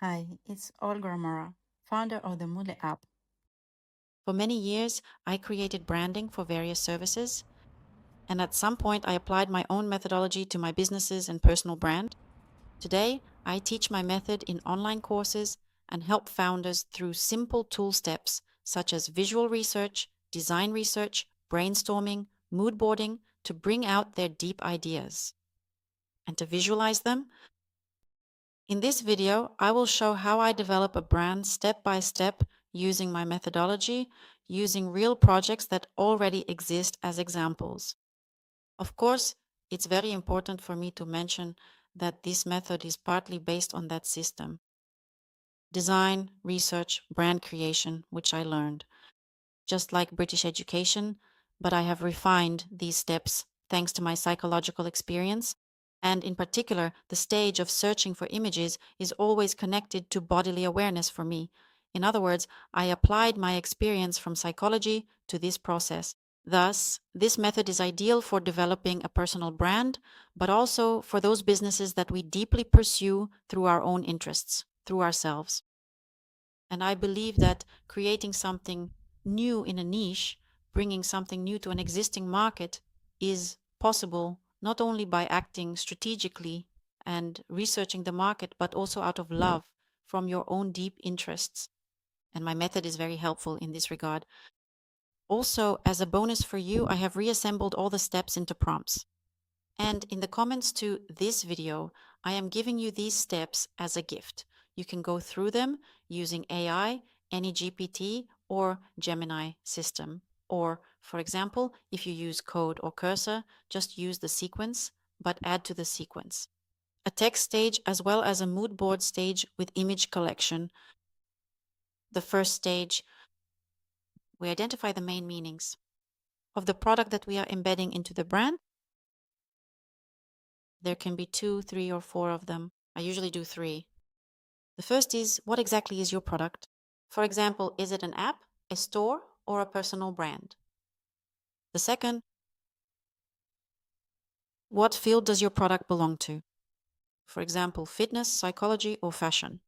Hi, it's Olga Ramora, founder of the Moodle app. For many years, I created branding for various services, and at some point, I applied my own methodology to my businesses and personal brand. Today, I teach my method in online courses and help founders through simple tool steps such as visual research, design research, brainstorming, mood boarding to bring out their deep ideas and to visualize them. In this video, I will show how I develop a brand step by step using my methodology, using real projects that already exist as examples. Of course, it's very important for me to mention that this method is partly based on that system. Design, research, brand creation, which I learned, just like British education, but I have refined these steps thanks to my psychological experience. And in particular, the stage of searching for images is always connected to bodily awareness for me. In other words, I applied my experience from psychology to this process. Thus, this method is ideal for developing a personal brand, but also for those businesses that we deeply pursue through our own interests, through ourselves. And I believe that creating something new in a niche, bringing something new to an existing market, is possible not only by acting strategically and researching the market, but also out of love from your own deep interests. And my method is very helpful in this regard. Also, as a bonus for you, I have reassembled all the steps into prompts. And in the comments to this video, I am giving you these steps as a gift. You can go through them using AI, any GPT, or Gemini system. Or, for example, if you use code or cursor, just use the sequence, but add to the sequence. A text stage as well as a mood board stage with image collection. The first stage, we identify the main meanings of the product that we are embedding into the brand. There can be 2, 3, or 4 of them. I usually do 3. The first is, what exactly is your product? For example, is it an app, a store, or a personal brand? The second, what field does your product belong to? For example, fitness, psychology, or fashion.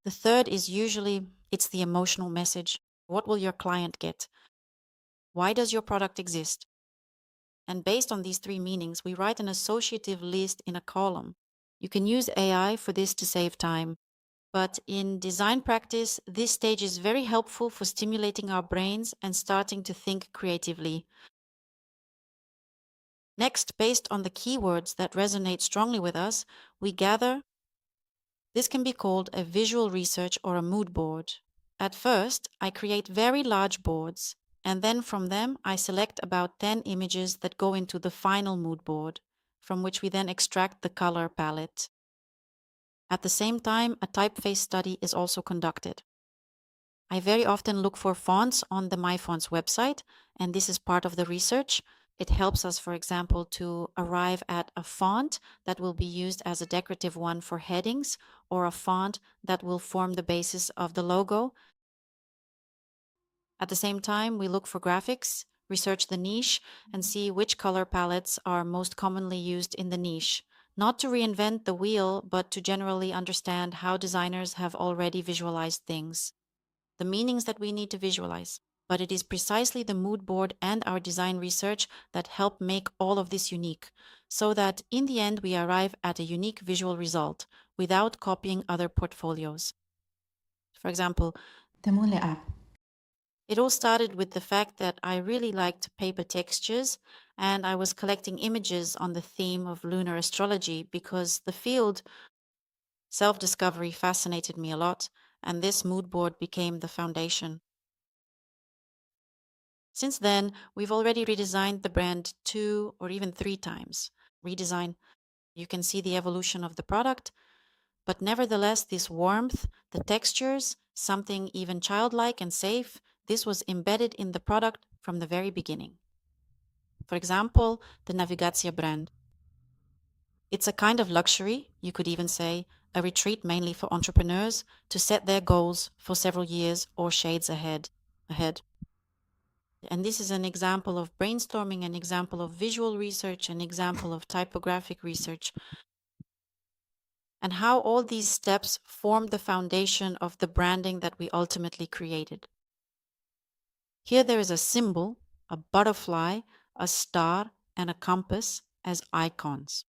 The third is usually it's the emotional message. What will your client get? Why does your product exist? And based on these 3 meanings, we write an associative list in a column. You can use AI for this to save time. But in design practice, this stage is very helpful for stimulating our brains and starting to think creatively. Next, based on the keywords that resonate strongly with us, we gather. This can be called a visual research or a mood board. At first, I create very large boards, and then from them, I select about 10 images that go into the final mood board, from which we then extract the color palette. At the same time, a typeface study is also conducted. I very often look for fonts on the MyFonts website, and this is part of the research. It helps us, for example, to arrive at a font that will be used as a decorative one for headings, or a font that will form the basis of the logo. At the same time, we look for graphics, research the niche, and see which color palettes are most commonly used in the niche. Not to reinvent the wheel, but to generally understand how designers have already visualized things, the meanings that we need to visualize. But it is precisely the mood board and our design research that help make all of this unique, so that in the end we arrive at a unique visual result without copying other portfolios. For example, The Moodle app. it all started with the fact that I really liked paper textures, and I was collecting images on the theme of lunar astrology because the field self discovery fascinated me a lot, and this mood board became the foundation. Since then, we've already redesigned the brand 2 or even 3 times. Redesign, you can see the evolution of the product, but nevertheless, this warmth, the textures, something even childlike and safe, this was embedded in the product from the very beginning. For example, the Navigatia brand. It's a kind of luxury, you could even say, a retreat mainly for entrepreneurs to set their goals for several years or shades ahead. And this is an example of brainstorming, an example of visual research, an example of typographic research. and how all these steps formed the foundation of the branding that we ultimately created. Here there is a symbol, a butterfly, a star, and a compass as icons.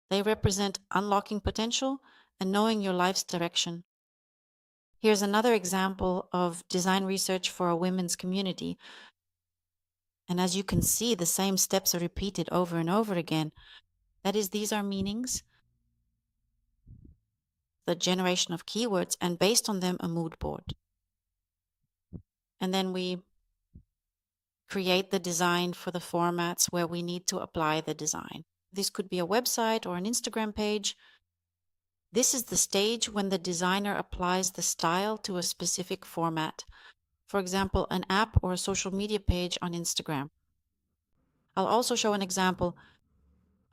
They represent unlocking potential and knowing your life's direction. Here's another example of design research for a women's community. And as you can see, the same steps are repeated over and over again. That is, these are meanings, the generation of keywords, and based on them, a mood board. And then we create the design for the formats where we need to apply the design. This could be a website or an Instagram page. This is the stage when the designer applies the style to a specific format. For example, an app or a social media page on Instagram. I'll also show an example.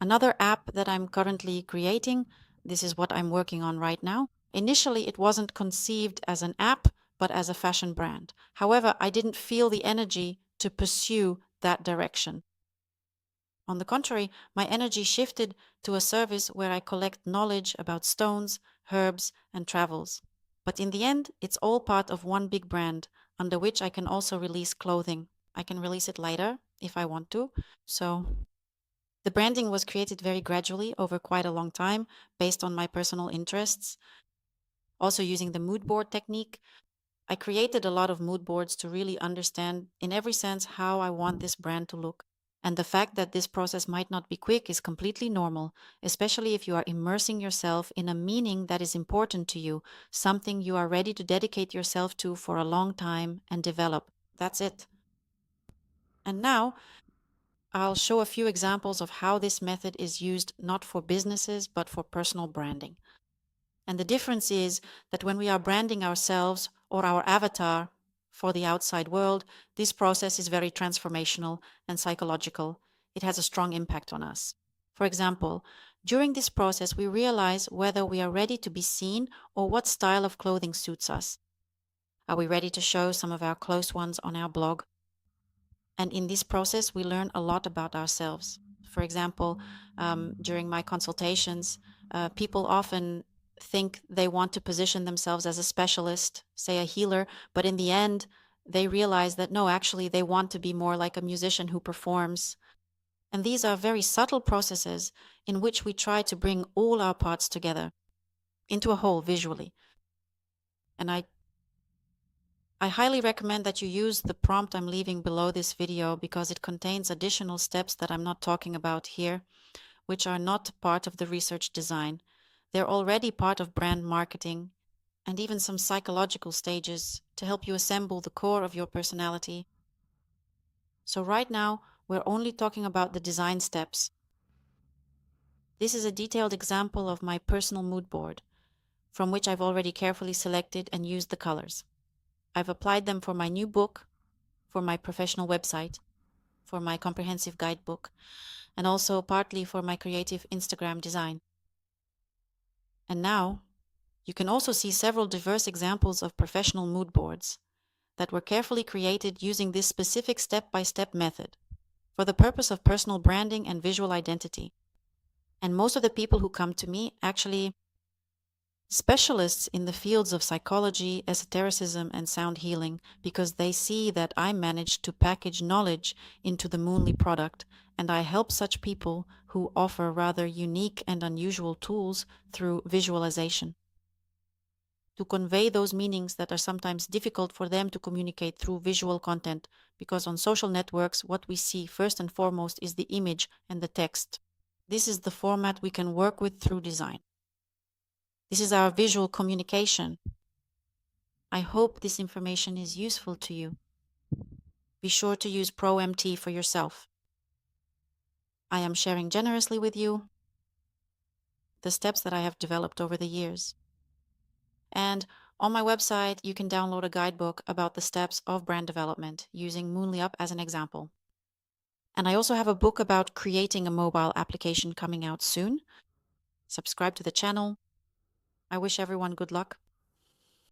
Another app that I'm currently creating, this is what I'm working on right now. Initially, it wasn't conceived as an app, but as a fashion brand. However, I didn't feel the energy to pursue that direction. On the contrary, my energy shifted to a service where I collect knowledge about stones, herbs, and travels. But in the end, it's all part of one big brand under which I can also release clothing. I can release it later if I want to. So the branding was created very gradually over quite a long time based on my personal interests. Also using the mood board technique, I created a lot of mood boards to really understand in every sense how I want this brand to look. And the fact that this process might not be quick is completely normal, especially if you are immersing yourself in a meaning that is important to you, something you are ready to dedicate yourself to for a long time and develop. That's it. And now I'll show a few examples of how this method is used not for businesses, but for personal branding. And the difference is that when we are branding ourselves or our avatar for the outside world, this process is very transformational and psychological. It has a strong impact on us. For example, during this process, we realize whether we are ready to be seen or what style of clothing suits us. Are we ready to show some of our close ones on our blog? And in this process, we learn a lot about ourselves. For example, during my consultations, people often think they want to position themselves as a specialist, say a healer, but in the end, they realize that no, actually, they want to be more like a musician who performs. And these are very subtle processes in which we try to bring all our parts together into a whole visually. And I highly recommend that you use the prompt I'm leaving below this video because it contains additional steps that I'm not talking about here, which are not part of the research design. They're already part of brand marketing and even some psychological stages to help you assemble the core of your personality. So right now, we're only talking about the design steps. This is a detailed example of my personal mood board, from which I've already carefully selected and used the colors. I've applied them for my new book, for my professional website, for my comprehensive guidebook, and also partly for my creative Instagram design. And now, you can also see several diverse examples of professional mood boards that were carefully created using this specific step-by-step method for the purpose of personal branding and visual identity. And most of the people who come to me actually specialists in the fields of psychology, esotericism, and sound healing, because they see that I managed to package knowledge into the Moonly product, and I help such people who offer rather unique and unusual tools through visualization to convey those meanings that are sometimes difficult for them to communicate through visual content, because on social networks, what we see first and foremost is the image and the text. This is the format we can work with through design. This is our visual communication. I hope this information is useful to you. Be sure to use ProMT for yourself. I am sharing generously with you the steps that I have developed over the years. And on my website, you can download a guidebook about the steps of brand development using Moonly Up as an example. And I also have a book about creating a mobile application coming out soon. Subscribe to the channel. I wish everyone good luck.